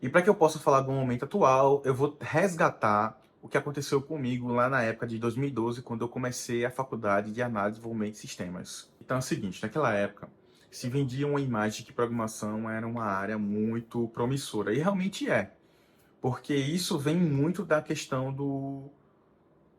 E para que eu possa falar do momento atual, eu vou resgatar o que aconteceu comigo lá na época de 2012, quando eu comecei a faculdade de análise, desenvolvimento de sistemas. Então é o seguinte, naquela época se vendia uma imagem de que programação era uma área muito promissora, e realmente é, porque isso vem muito da questão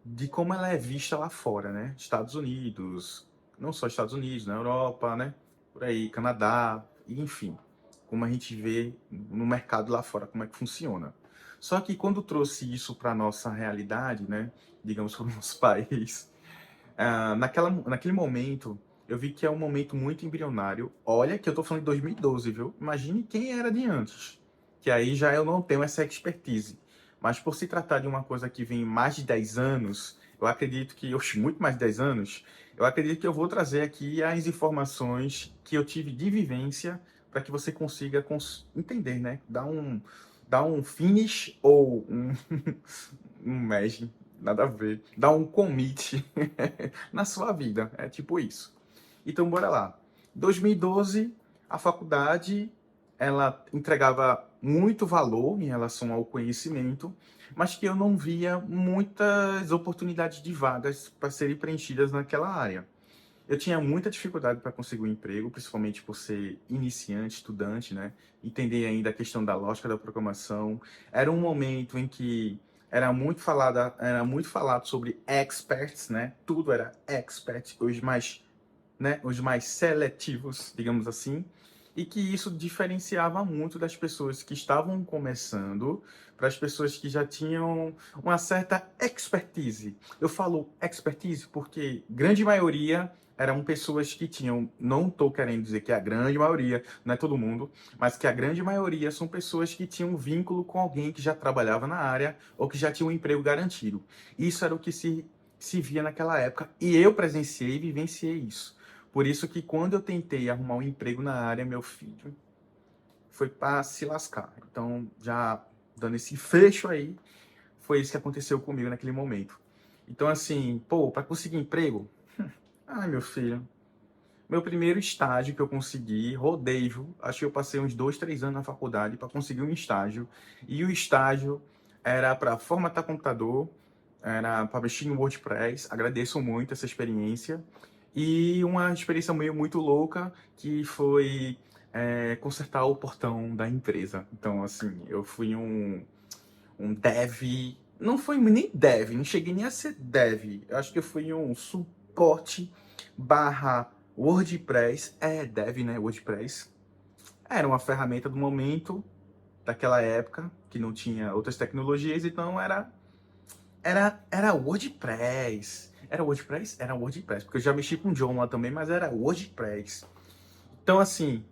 de como ela é vista lá fora, né? Estados Unidos, não só Estados Unidos, na Europa, né? Por aí, Canadá, e enfim, como a gente vê no mercado lá fora, como é que funciona. Só que quando trouxe isso para nossa realidade, né? Digamos, para o nosso país, naquele momento, eu vi que é um momento muito embrionário. Olha que eu tô falando de 2012, viu? Imagine quem era de antes. Que aí já eu não tenho essa expertise. Mas por se tratar de uma coisa que vem mais de 10 anos, eu acredito que, oxe, muito mais de 10 anos, eu acredito que eu vou trazer aqui as informações que eu tive de vivência para que você consiga entender, né? Dar um finish ou um mesh, nada a ver. Dar um commit na sua vida. É tipo isso. Então, bora lá. 2012, a faculdade, ela entregava muito valor em relação ao conhecimento, mas que eu não via muitas oportunidades de vagas para serem preenchidas naquela área. Eu tinha muita dificuldade para conseguir um emprego, principalmente por ser iniciante, estudante, né? Entender ainda a questão da lógica da programação. Era um momento em que era muito falado sobre experts, né? Tudo era expert, os mais seletivos, digamos assim, e que isso diferenciava muito das pessoas que estavam começando para as pessoas que já tinham uma certa expertise. Eu falo expertise porque grande maioria eram pessoas que tinham, não estou querendo dizer que a grande maioria, não é todo mundo, mas que a grande maioria são pessoas que tinham um vínculo com alguém que já trabalhava na área ou que já tinha um emprego garantido. Isso era o que se via naquela época e eu presenciei e vivenciei isso. Por isso que quando eu tentei arrumar um emprego na área, meu filho, foi para se lascar. Então, já dando esse fecho aí, foi isso que aconteceu comigo naquele momento. Então, assim, pô, para conseguir emprego, ai, meu filho, meu primeiro estágio que eu consegui, rodei, viu? Acho que eu passei uns 2, 3 anos na faculdade para conseguir um estágio. E o estágio era para formatar computador, era para mexer no WordPress. Agradeço muito essa experiência. E uma experiência meio muito louca, que foi consertar o portão da empresa. Então, assim, eu fui um dev. Não foi nem dev, não cheguei nem a ser dev. Eu acho que eu fui um suporte barra WordPress. É dev, né? WordPress. Era uma ferramenta do momento, daquela época, que não tinha outras tecnologias, então era WordPress. Era WordPress? Era WordPress, porque eu já mexi com John lá também, mas era WordPress. Então, assim,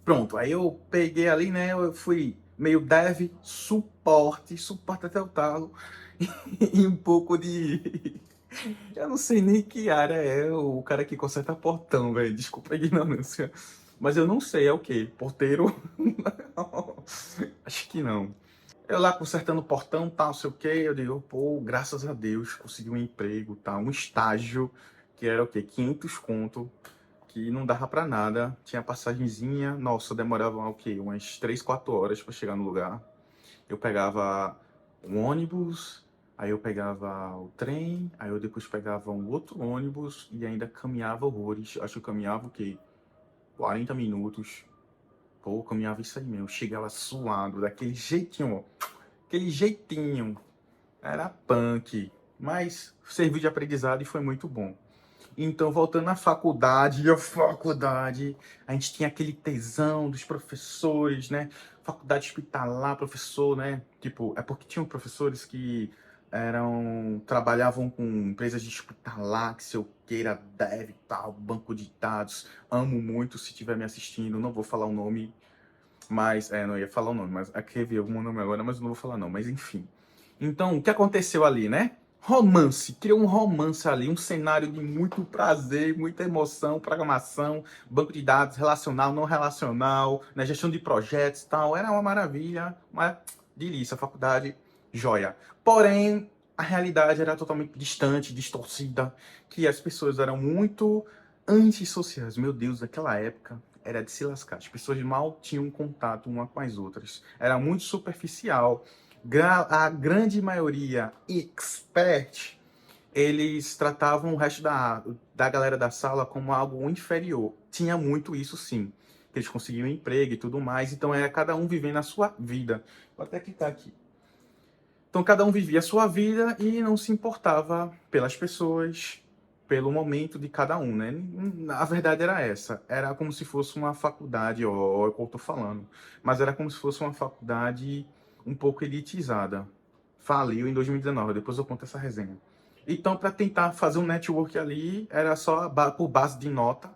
pronto. Aí eu peguei ali, né? Eu fui meio dev, suporte até o talo, e um pouco de. Eu não sei nem que área é o cara que conserta portão, velho. Desculpa a ignorância. Mas eu não sei, é o quê? Porteiro? Acho que não. Eu lá consertando o portão, tal, não sei o quê. Eu digo, pô, graças a Deus, consegui um emprego, tal, um estágio, que era o quê? 500 conto, que não dava pra nada. Tinha passagenzinha, nossa, demorava o quê? Umas 3, 4 horas pra chegar no lugar. Eu pegava um ônibus, aí eu pegava o trem, aí eu depois pegava um outro ônibus e ainda caminhava horrores. Acho que eu caminhava o quê? 40 minutos. Pô, eu caminhava isso aí mesmo. Chegava suado, daquele jeitinho, ó. Aquele jeitinho. Era punk. Mas serviu de aprendizado e foi muito bom. Então, voltando à faculdade, a gente tinha aquele tesão dos professores, né? Faculdade hospitalar, professor, né? Tipo, é porque tinham professores que trabalhavam com empresas de hospitalar, que se eu queira, dev e tal, banco de dados. Amo muito, se estiver me assistindo, não vou falar o nome, mas, não ia falar o nome, mas aqui veio algum nome agora, mas eu não vou falar não, mas enfim. Então, o que aconteceu ali, né? Romance, criou um romance ali, um cenário de muito prazer, muita emoção, programação, banco de dados, relacional, não relacional, né, gestão de projetos e tal. Era uma maravilha, uma delícia, a faculdade, joia. Porém, a realidade era totalmente distante, distorcida, que as pessoas eram muito antissociais. Meu Deus, naquela época, era de se lascar. As pessoas mal tinham contato uma com as outras. Era muito superficial. A grande maioria expert, eles tratavam o resto da galera da sala como algo inferior. Tinha muito isso, sim. Eles conseguiam emprego e tudo mais, então era cada um vivendo a sua vida. Vou até clicar aqui. Então cada um vivia a sua vida e não se importava pelas pessoas, pelo momento de cada um, né? A verdade era essa. Era como se fosse uma faculdade, ó, é o que eu tô falando. Mas era como se fosse uma faculdade um pouco elitizada. Faliu em 2019, depois eu conto essa resenha. Então, para tentar fazer um network ali, era só por base de nota.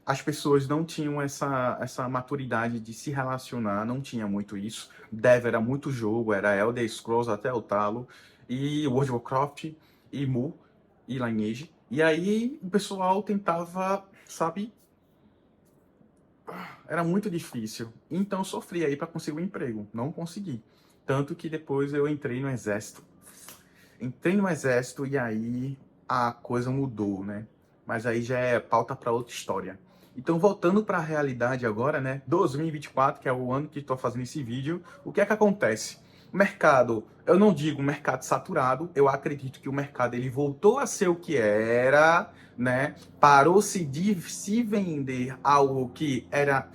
As pessoas não tinham essa maturidade de se relacionar, não tinha muito isso. Dev era muito jogo, era Elder Scrolls até o talo, e World of Warcraft, e Mu, e Lineage. E aí o pessoal tentava, sabe, era muito difícil. Então eu sofri aí para conseguir um emprego, não consegui. Tanto que depois eu entrei no exército. Entrei no exército e aí a coisa mudou, né? Mas aí já é pauta para outra história. Então, voltando para a realidade agora, né? 2024, que é o ano que estou fazendo esse vídeo, o que é que acontece? O mercado, eu não digo mercado saturado, eu acredito que o mercado ele voltou a ser o que era, né? Parou-se de se vender algo que era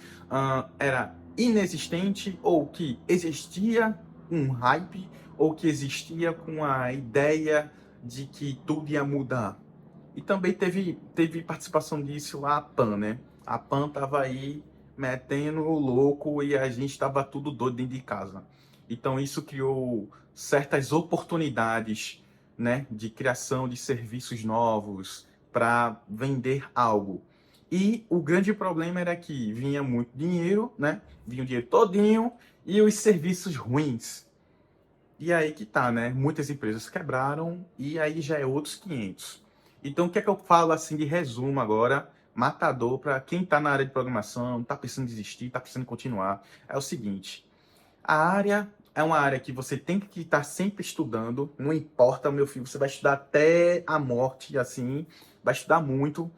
inexistente ou que existia um hype ou que existia com a ideia de que tudo ia mudar. E também teve participação disso a PAN, né? A PAN tava aí metendo o louco e a gente tava tudo doido dentro de casa. Então isso criou certas oportunidades, né, de criação de serviços novos para vender algo. E o grande problema era que vinha muito dinheiro, né? Vinha o dinheiro todinho e os serviços ruins. E aí que tá, né? Muitas empresas quebraram e aí já é outros 500. Então, o que é que eu falo assim de resumo agora, matador para quem tá na área de programação, tá pensando em desistir, tá pensando em continuar? É o seguinte: a área é uma área que você tem que estar sempre estudando, não importa, meu filho, você vai estudar até a morte, assim, vai estudar muito.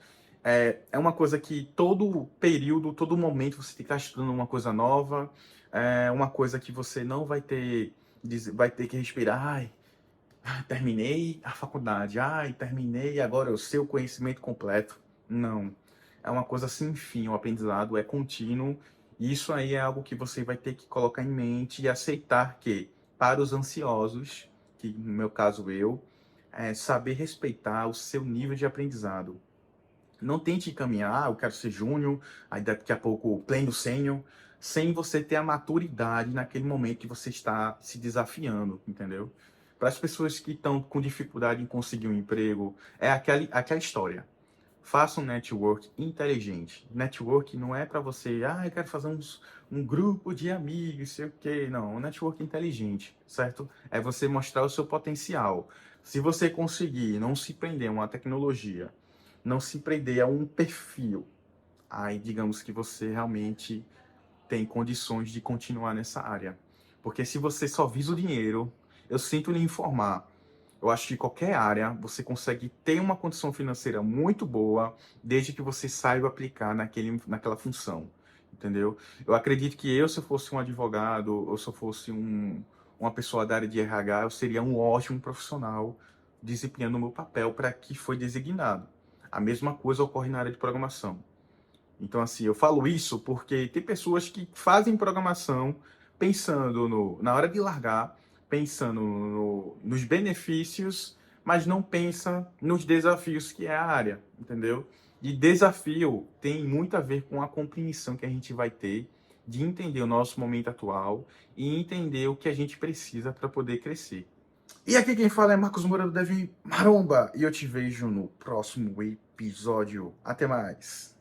É uma coisa que todo período, todo momento você tem que estar estudando uma coisa nova, é uma coisa que você não vai ter, vai ter que respirar, terminei a faculdade, terminei, agora eu sei o conhecimento completo. Não. É uma coisa sem fim, o aprendizado é contínuo. E isso aí é algo que você vai ter que colocar em mente e aceitar que, para os ansiosos, que no meu caso eu, é saber respeitar o seu nível de aprendizado. Não tente caminhar, eu quero ser júnior, aí daqui a pouco pleno sênior, sem você ter a maturidade naquele momento que você está se desafiando, entendeu? Para as pessoas que estão com dificuldade em conseguir um emprego, é aquela história. Faça um network inteligente. Network não é para você, eu quero fazer um grupo de amigos, sei o quê. Não, um network inteligente, certo? É você mostrar o seu potencial. Se você conseguir não se prender a uma tecnologia, não se prender a um perfil, aí digamos que você realmente tem condições de continuar nessa área. Porque se você só visa o dinheiro, eu sinto lhe informar, eu acho que qualquer área você consegue ter uma condição financeira muito boa, desde que você saiba aplicar naquela função, entendeu? Eu acredito que se eu fosse um advogado, ou se eu fosse uma pessoa da área de RH, eu seria um ótimo profissional desempenhando o meu papel para que foi designado. A mesma coisa ocorre na área de programação. Então, assim, eu falo isso porque tem pessoas que fazem programação pensando na hora de largar, pensando nos benefícios, mas não pensa nos desafios que é a área, entendeu? E desafio tem muito a ver com a compreensão que a gente vai ter de entender o nosso momento atual e entender o que a gente precisa para poder crescer. E aqui quem fala é Marcos Moura do Dev Maromba e eu te vejo no próximo episódio. Até mais!